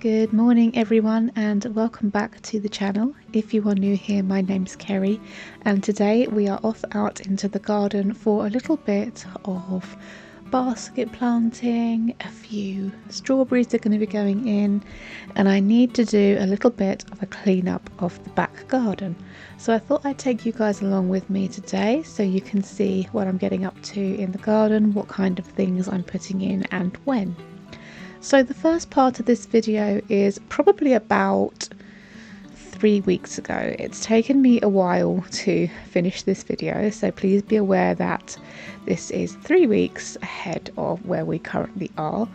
Good morning everyone and welcome back to the channel. If you are new here, my name's Kerry and today we are off out into the garden for a little bit of basket planting. A few strawberries are going to be going in and I need to do a little bit of a cleanup of the back garden. So I thought I'd take you guys along with me today so you can see what I'm getting up to in the garden, what kind of things I'm putting in and when. So the first part of this video is probably about 3 weeks ago. It's taken me a while to finish this video, so please be aware that this is 3 weeks ahead of where we currently are.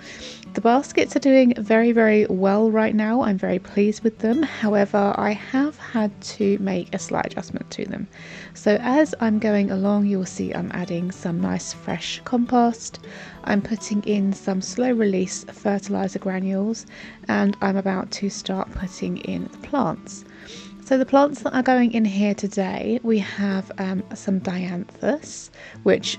The baskets are doing very well right now. I'm very pleased with them. However, I have had to make a slight adjustment to them. So as I'm going along, you'll see I'm adding some nice fresh compost. I'm putting in some slow release fertilizer granules and I'm about to start putting in the plants. So the plants that are going in here today, we have some dianthus, which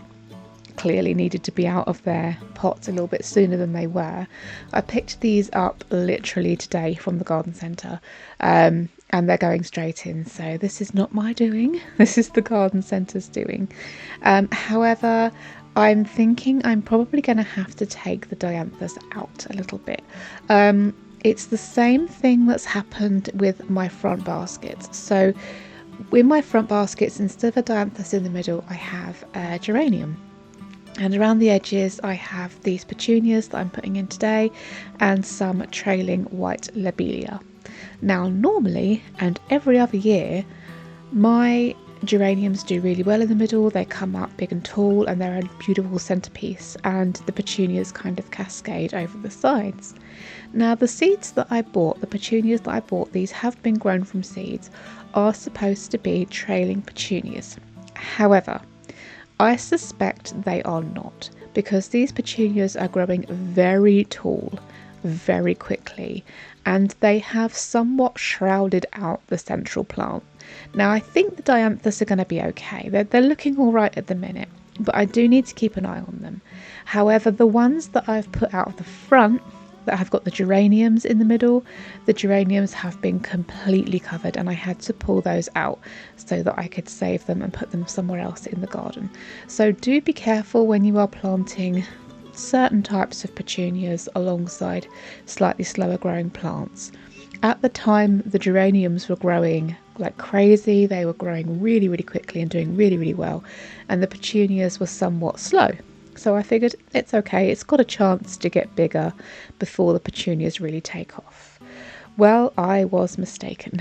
clearly needed to be out of their pots a little bit sooner than they were. I picked these up literally today from the garden centre and they're going straight in, so this is not my doing, this is the garden centre's doing. However, I'm thinking I'm probably going to have to take the dianthus out a little bit. It's the same thing that's happened with my front baskets. So with my front baskets, instead of a dianthus in the middle, I have a geranium. And around the edges I have these petunias that I'm putting in today and some trailing white lobelia. Now normally and every other year my geraniums do really well in the middle. They come up big and tall and they're a beautiful centerpiece, and the petunias kind of cascade over the sides. Now the seeds that I bought, the petunias that I bought, these have been grown from seeds, are supposed to be trailing petunias. However, I suspect they are not, because these petunias are growing very tall very quickly and they have somewhat shrouded out the central plant. Now I think the dianthus are going to be okay. They're looking all right at the minute, but I do need to keep an eye on them. However, the ones that I've put out of the front that have got the geraniums in the middle, the geraniums have been completely covered and I had to pull those out so that I could save them and put them somewhere else in the garden. So do be careful when you are planting certain types of petunias alongside slightly slower growing plants. At the time the geraniums were growing like crazy, they were growing really quickly and doing really well, and the petunias were somewhat slow. So I figured it's okay, it's got a chance to get bigger before the petunias really take off. Well, I was mistaken.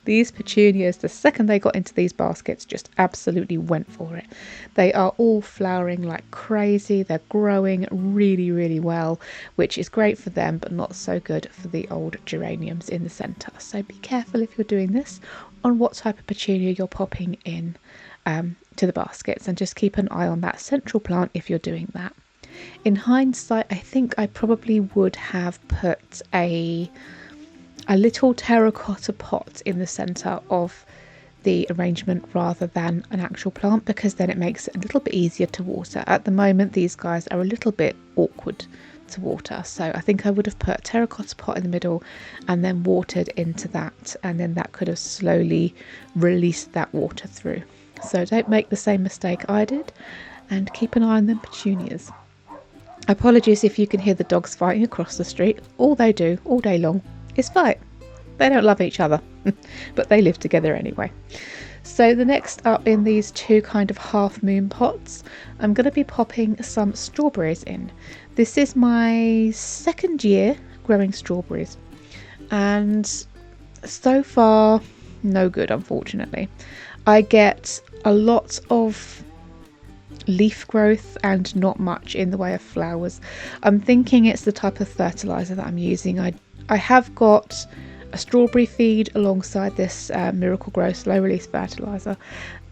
These petunias, the second they got into these baskets, just absolutely went for it. They are all flowering like crazy. They're growing really well, which is great for them, but not so good for the old geraniums in the centre. So be careful if you're doing this on what type of petunia you're popping in to the baskets, and just keep an eye on that central plant if you're doing that. In hindsight, I think I probably would have put a little terracotta pot in the centre of the arrangement rather than an actual plant, because then it makes it a little bit easier to water. At the moment these guys are a little bit awkward to water, so I think I would have put a terracotta pot in the middle and then watered into that, and then that could have slowly released that water through. So don't make the same mistake I did and keep an eye on them petunias. Apologies if you can hear the dogs fighting across the street. All they do all day long is fight. They don't love each other, but they live together anyway. So the next up in these two kind of half moon pots, I'm going to be popping some strawberries in. This is my second year growing strawberries and so far no good, unfortunately. I get a lot of leaf growth and not much in the way of flowers. I'm thinking it's the type of fertilizer that I'm using. I have got a strawberry feed alongside this Miracle Grow slow release fertilizer,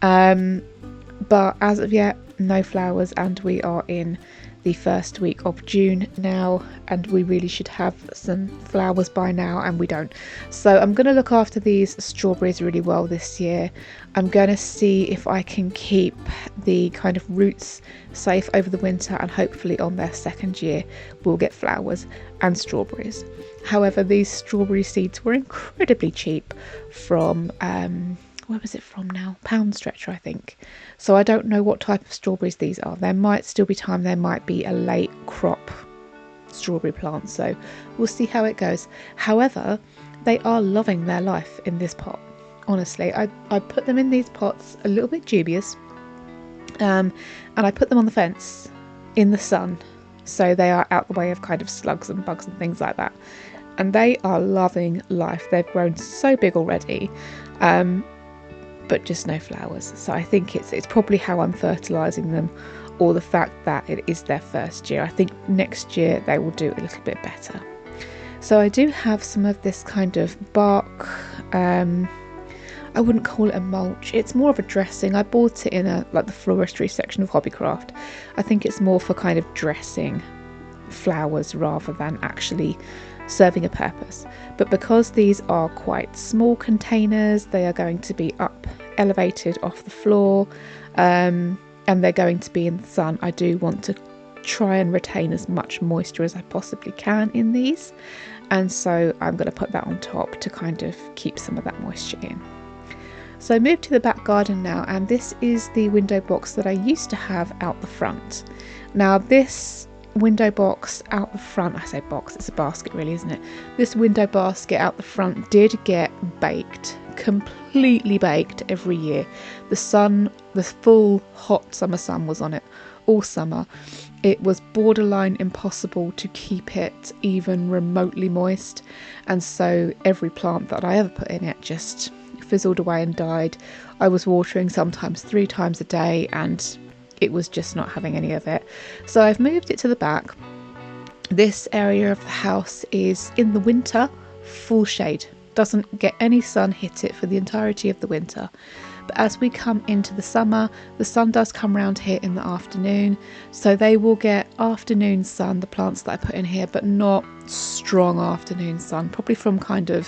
but as of yet no flowers, and we are in the first week of June now, and we really should have some flowers by now, and we don't. So I'm going to look after these strawberries really well this year. I'm going to see if I can keep the kind of roots safe over the winter, and hopefully on their second year we'll get flowers and strawberries. However, these strawberry seeds were incredibly cheap from where was it from now? Pound Stretcher, I think. So I don't know what type of strawberries these are. There might still be time. There might be a late crop strawberry plant. So we'll see how it goes. However, they are loving their life in this pot. Honestly, I put them in these pots a little bit dubious. And I put them on the fence in the sun. So they are out the way of kind of slugs and bugs and things like that. And they are loving life. They've grown so big already. But just no flowers. So I think it's probably how I'm fertilizing them, or the fact that it is their first year. I think next year they will do a little bit better. So I do have some of this kind of bark. I wouldn't call it a mulch. It's more of a dressing. I bought it in like the floristry section of Hobbycraft. I think it's more for kind of dressing flowers rather than actually serving a purpose. But because these are quite small containers, they are going to be up elevated off the floor, and they're going to be in the sun. I do want to try and retain as much moisture as I possibly can in these, and so I'm going to put that on top to kind of keep some of that moisture in. So I moved to the back garden now, and this is the window box that I used to have out the front. Now this window box out the front, I say box, it's a basket really, isn't it? This window basket out the front did get baked, completely baked every year. The sun, the full hot summer sun was on it all summer. It was borderline impossible to keep it even remotely moist, and so every plant that I ever put in it just fizzled away and died. I was watering sometimes 3 times a day, and it was just not having any of it. So I've moved it to the back. This area of the house is in the winter full shade, doesn't get any sun hit it for the entirety of the winter. But as we come into the summer, the sun does come round here in the afternoon, so they will get afternoon sun, the plants that I put in here, but not strong afternoon sun, probably from kind of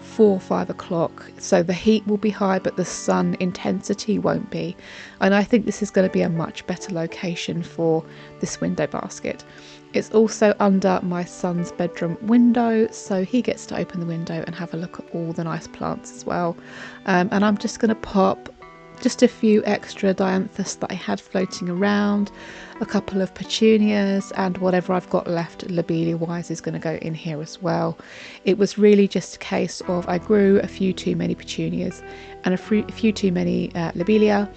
4 or 5 o'clock. So the heat will be high, but the sun intensity won't be. And I think this is going to be a much better location for this window basket. It's also under my son's bedroom window, so he gets to open the window and have a look at all the nice plants as well. And I'm just going to pop just a few extra dianthus that I had floating around, a couple of petunias, and whatever I've got left lobelia wise is going to go in here as well. It was really just a case of I grew a few too many petunias and a few too many lobelia,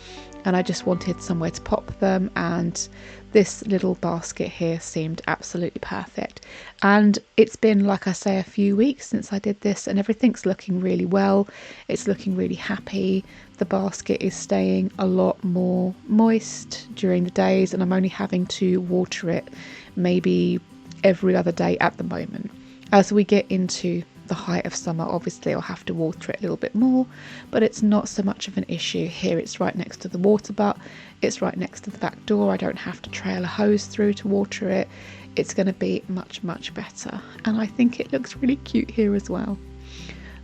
and I just wanted somewhere to pop them, and this little basket here seemed absolutely perfect. And it's been, like I say, a few weeks since I did this, and everything's looking really well. It's looking really happy. The basket is staying a lot more moist during the days, and I'm only having to water it maybe every other day at the moment. As we get into the height of summer, obviously I'll have to water it a little bit more, but it's not so much of an issue. Here it's right next to the water butt, it's right next to the back door. I don't have to trail a hose through to water it. It's going to be much better, and I think it looks really cute here as well.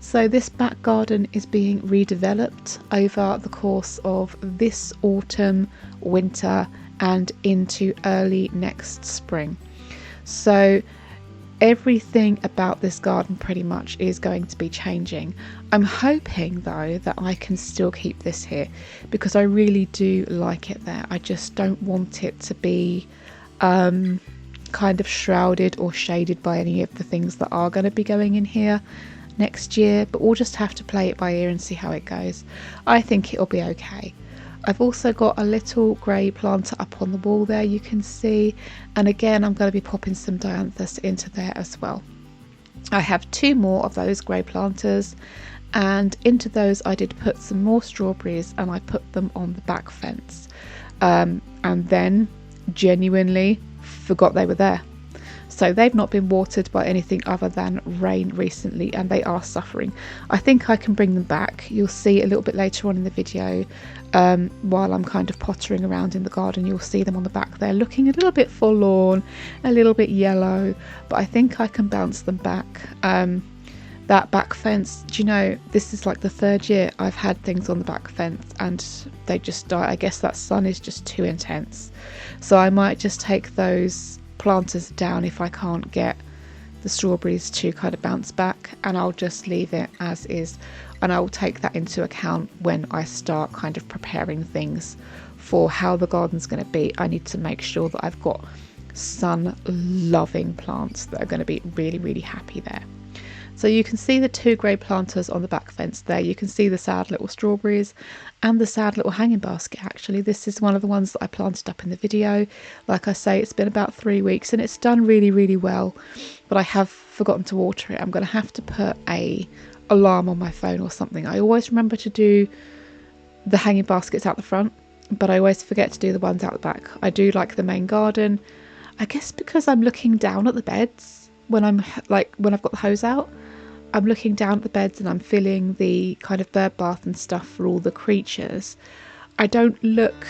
So this back garden is being redeveloped over the course of this autumn, winter, and into early next spring. So everything about this garden pretty much is going to be changing. I'm hoping though that I can still keep this here, because I really do like it there. I just don't want it to be kind of shrouded or shaded by any of the things that are going to be going in here next year, but we'll just have to play it by ear and see how it goes. I think it'll be okay. I've also got a little grey planter up on the wall there, you can see, and again I'm going to be popping some dianthus into there as well. I have 2 more of those grey planters, and into those I did put some more strawberries, and I put them on the back fence, and then genuinely forgot they were there. So they've not been watered by anything other than rain recently, and they are suffering. I think I can bring them back. You'll see a little bit later on in the video, while I'm kind of pottering around in the garden, you'll see them on the back there looking a little bit forlorn, a little bit yellow, but I think I can bounce them back. That back fence, do you know, this is like the 3rd year I've had things on the back fence and they just die. I guess that sun is just too intense. So I might just take those planters down if I can't get the strawberries to kind of bounce back, and I'll just leave it as is, and I will take that into account when I start kind of preparing things for how the garden's going to be. I need to make sure that I've got sun loving plants that are going to be really, really happy there. So you can see the 2 grey planters on the back fence there. You can see the sad little strawberries and the sad little hanging basket. Actually, this is one of the ones that I planted up in the video. Like I say, it's been about 3 weeks and it's done really, really well, but I have forgotten to water it. I'm going to have to put a alarm on my phone or something. I always remember to do the hanging baskets out the front, but I always forget to do the ones out the back. I do like the main garden, I guess because I'm looking down at the beds when I've got the hose out. I'm looking down at the beds and I'm filling the kind of bird bath and stuff for all the creatures. I don't look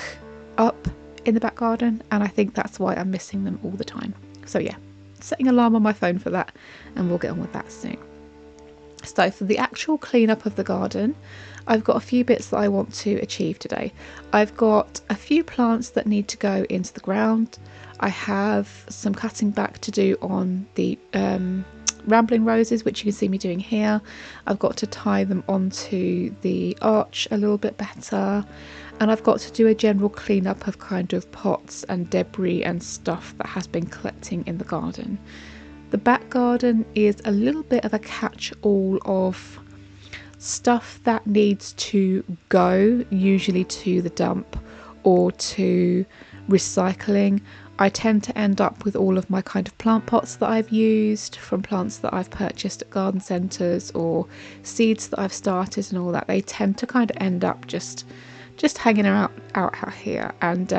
up in the back garden, and I think that's why I'm missing them all the time. So yeah, setting an alarm on my phone for that, and we'll get on with that soon. So for the actual cleanup of the garden, I've got a few bits that I want to achieve today. I've got a few plants that need to go into the ground. I have some cutting back to do on the rambling roses, which you can see me doing here. I've got to tie them onto the arch a little bit better, and I've got to do a general cleanup of kind of pots and debris and stuff that has been collecting in the garden. The back garden is a little bit of a catch-all of stuff that needs to go, usually to the dump or to recycling. I tend to end up with all of my kind of plant pots that I've used from plants that I've purchased at garden centres, or seeds that I've started and all that. They tend to kind of end up just hanging out here, and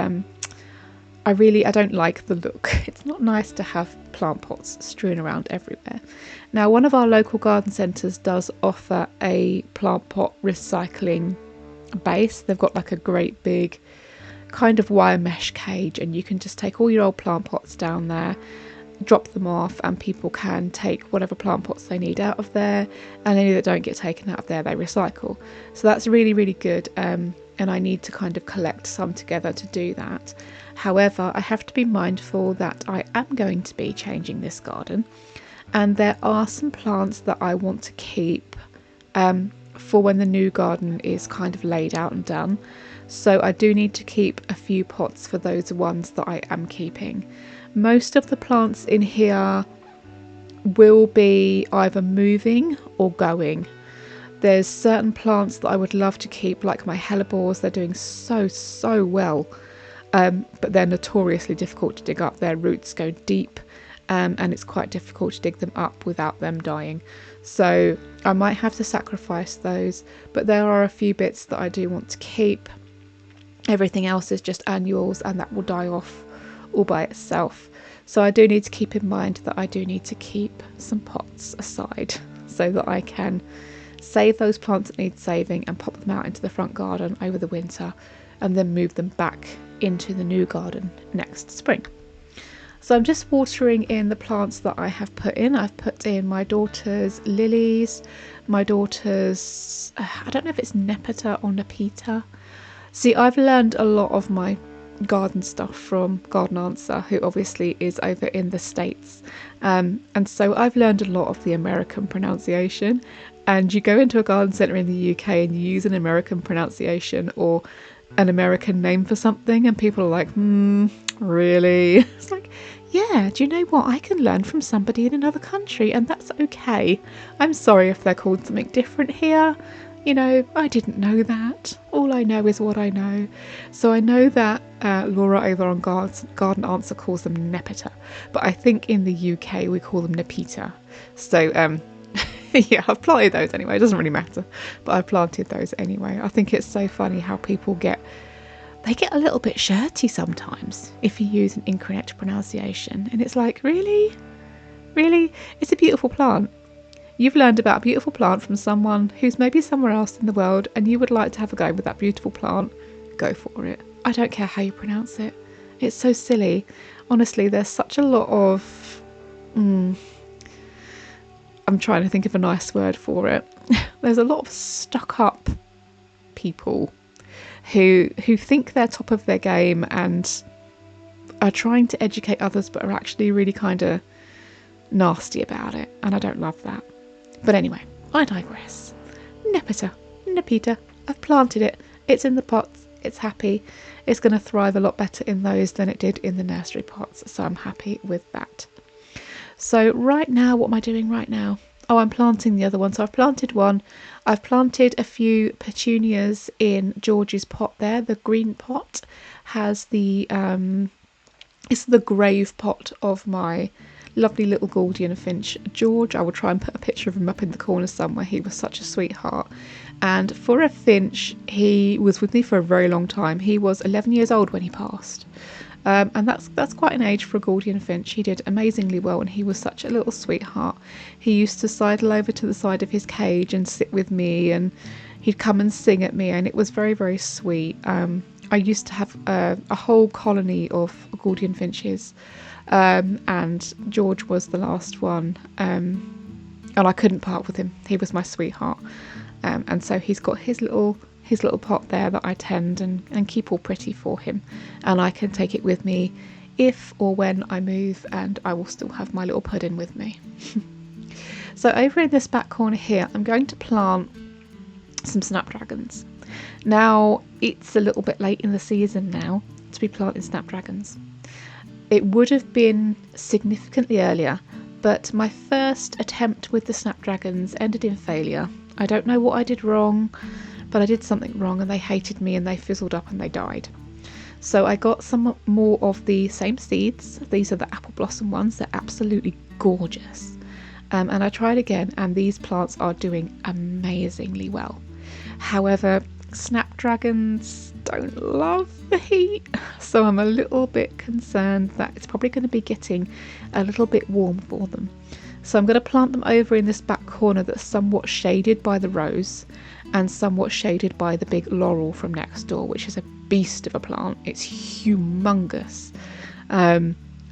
I don't like the look. It's not nice to have plant pots strewn around everywhere. Now, one of our local garden centres does offer a plant pot recycling base. They've got like a great big kind of wire mesh cage, and you can just take all your old plant pots down there, drop them off, and people can take whatever plant pots they need out of there, and any that don't get taken out of there they recycle. So that's really, really good, and I need to kind of collect some together to do that. However, I have to be mindful that I am going to be changing this garden, and there are some plants that I want to keep for when the new garden is kind of laid out and done. So I do need to keep a few pots for those ones that I am keeping. Most of the plants in here will be either moving or going. There's certain plants that I would love to keep, like my hellebores. They're doing so well, but they're notoriously difficult to dig up. Their roots go deep, and it's quite difficult to dig them up without them dying. So I might have to sacrifice those, but there are a few bits that I do want to keep. Everything else is just annuals, and that will die off all by itself. So I do need to keep in mind that I do need to keep some pots aside so that I can save those plants that need saving and pop them out into the front garden over the winter, and then move them back into the new garden next spring. So I'm just watering in the plants that I have put in. I've put in my daughter's lilies, my daughter's, I don't know if it's Nepeta or Nepeta. See, I've learned a lot of my garden stuff from Garden Answer, who obviously is over in the States, and so I've learned a lot of the American pronunciation. And you go into a garden centre in the UK and you use an American pronunciation or an American name for something, and people are like, really? It's like, yeah, do you know what? I can learn from somebody in another country, and that's okay. I'm sorry if they're called something different here. You know, I didn't know that. All I know is what I know. So I know that Laura over on Garden Answer calls them Nepeta, but I think in the UK we call them Nepeta. So yeah, I've planted those anyway. It doesn't really matter, but I've planted those anyway. I think it's so funny how people get a little bit shirty sometimes if you use an incorrect pronunciation, and it's like, really? Really? It's a beautiful plant. You've learned about a beautiful plant from someone who's maybe somewhere else in the world, and you would like to have a go with that beautiful plant. Go for it. I don't care how you pronounce it. It's so silly. Honestly, there's such a lot of... I'm trying to think of a nice word for it. There's a lot of stuck up people who think they're top of their game and are trying to educate others, but are actually really kind of nasty about it, and I don't love that. But anyway, I digress. Nepeta, I've planted it. It's in the pots. It's happy. It's going to thrive a lot better in those than it did in the nursery pots, so I'm happy with that. So right now, what am I doing right now? Oh, I'm planting the other one. So I've planted one. I've planted a few petunias in George's pot there. The green pot has the it's the grave pot of my lovely little Gordian finch George. I will try and put a picture of him up in the corner somewhere. He was such a sweetheart, and for a finch, he was with me for a very long time. He was 11 years old when he passed, and that's quite an age for a Gordian finch. He did amazingly well, and he was such a little sweetheart. He used to sidle over to the side of his cage and sit with me, and he'd come and sing at me, and it was very, very sweet. I used to have a whole colony of Gordian finches, and George was the last one, and I couldn't part with him. He was my sweetheart, and so he's got his little pot there that I tend and keep all pretty for him, and I can take it with me if or when I move, and I will still have my little pudding with me. So over in this back corner here, I'm going to plant some snapdragons. Now, it's a little bit late in the season now to be planting snapdragons. It would have been significantly earlier, but my first attempt with the snapdragons ended in failure. I don't know what I did wrong, but I did something wrong, and they hated me, and they fizzled up and they died. So I got some more of the same seeds. These are the apple blossom ones. They're absolutely gorgeous. And I tried again, and these plants are doing amazingly well. However, snapdragons don't love the heat, so I'm a little bit concerned that it's probably going to be getting a little bit warm for them. So I'm going to plant them over in this back corner that's somewhat shaded by the rose and somewhat shaded by the big laurel from next door, which is a beast of a plant. It's humongous.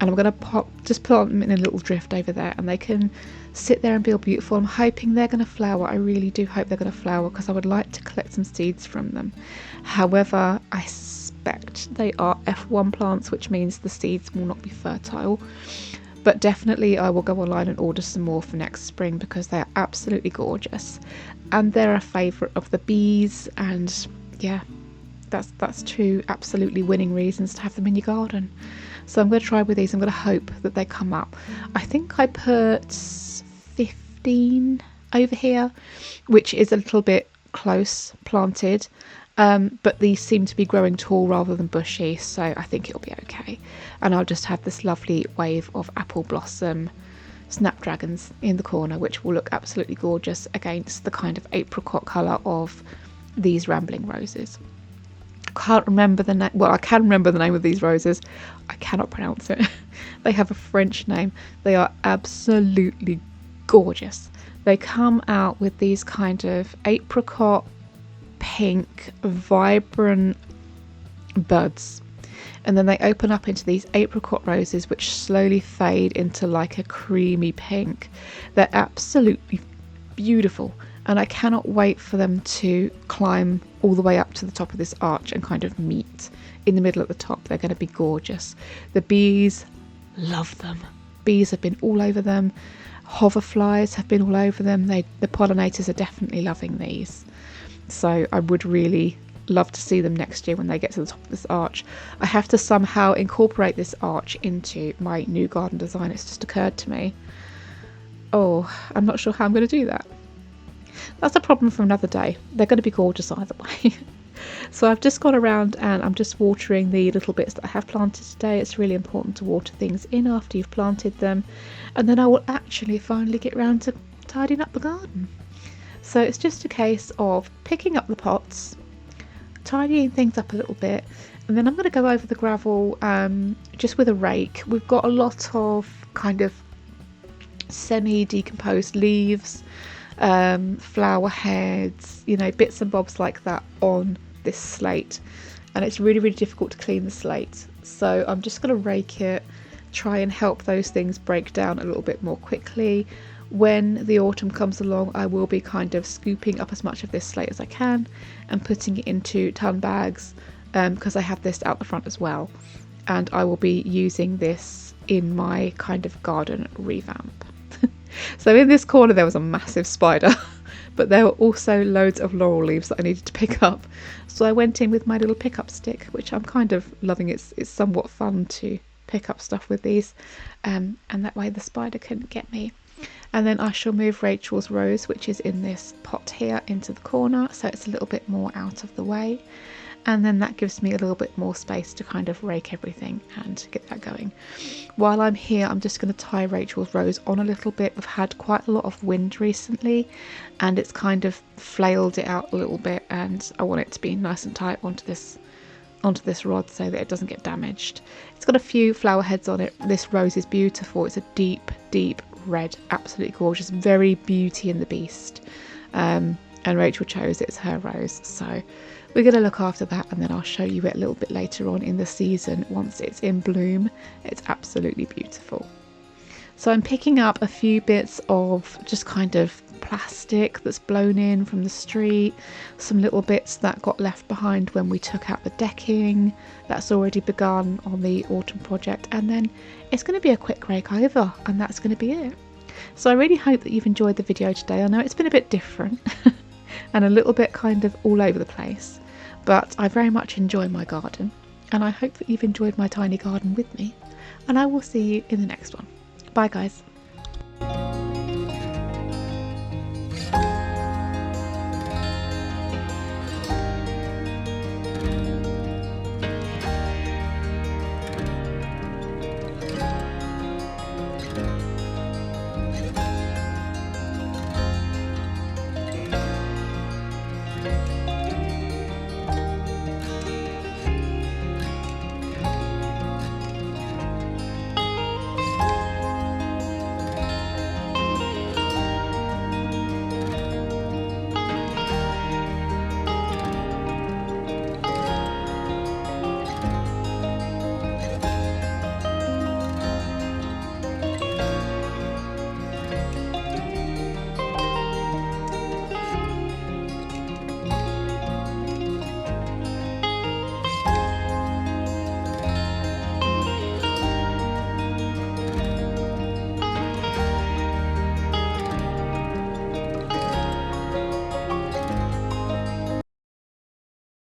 And I'm going to just plant them in a little drift over there, and they can sit there and be all beautiful. I'm hoping they're going to flower. I really do hope they're going to flower, because I would like to collect some seeds from them. However, I suspect they are F1 plants, which means the seeds will not be fertile. But definitely I will go online and order some more for next spring, because they are absolutely gorgeous. And they're a favourite of the bees, and yeah, that's two absolutely winning reasons to have them in your garden. So I'm going to try with these. I'm going to hope that they come up. I think I put 15 over here, which is a little bit close planted, but these seem to be growing tall rather than bushy, so I think it'll be okay. And I'll just have this lovely wave of apple blossom snapdragons in the corner, which will look absolutely gorgeous against the kind of apricot colour of these rambling roses. Can't remember the name. Well, I can remember the name of these roses. I cannot pronounce it. They have a French name. They are absolutely gorgeous. They come out with these kind of apricot pink vibrant buds, and then they open up into these apricot roses, which slowly fade into like a creamy pink. They're absolutely beautiful, and I cannot wait for them to climb all the way up to the top of this arch and kind of meet in the middle at the top. They're going to be gorgeous. The bees love them. Bees have been all over them. Hoverflies have been all over them. The pollinators are definitely loving these. So I would really love to see them next year when they get to the top of this arch. I have to somehow incorporate this arch into my new garden design. It's just occurred to me. Oh, I'm not sure how I'm going to do that. That's a problem for another day. They're going to be gorgeous either way. So I've just gone around and I'm just watering the little bits that I have planted today. It's really important to water things in after you've planted them, and then I will actually finally get round to tidying up the garden. So it's just a case of picking up the pots, tidying things up a little bit, and then I'm going to go over the gravel just with a rake. We've got a lot of kind of semi-decomposed leaves, flower heads, you know, bits and bobs like that on this slate, and it's really, really difficult to clean the slate. So I'm just going to rake it, try and help those things break down a little bit more quickly. When the autumn comes along, I will be kind of scooping up as much of this slate as I can and putting it into ton bags, because I have this out the front as well, and I will be using this in my kind of garden revamp. So in this corner there was a massive spider, but there were also loads of laurel leaves that I needed to pick up. So I went in with my little pickup stick, which I'm kind of loving. It's somewhat fun to pick up stuff with these, and that way the spider couldn't get me. And then I shall move Rachel's rose, which is in this pot here, into the corner, so it's a little bit more out of the way. And then that gives me a little bit more space to kind of rake everything and get that going. While I'm here, I'm just going to tie Rachel's rose on a little bit. We've had quite a lot of wind recently, and it's kind of flailed it out a little bit, and I want it to be nice and tight onto this rod so that it doesn't get damaged. It's got a few flower heads on it. This rose is beautiful. It's a deep, deep red, absolutely gorgeous, very Beauty and the Beast. And Rachel chose it as her rose, so we're going to look after that, and then I'll show you it a little bit later on in the season once it's in bloom. It's absolutely beautiful. So I'm picking up a few bits of just kind of plastic that's blown in from the street, some little bits that got left behind when we took out the decking. That's already begun on the autumn project, and then it's going to be a quick rake over, and that's going to be it. So I really hope that you've enjoyed the video today. I know it's been a bit different and a little bit kind of all over the place, but I very much enjoy my garden, and I hope that you've enjoyed my tiny garden with me, and I will see you in the next one. Bye guys.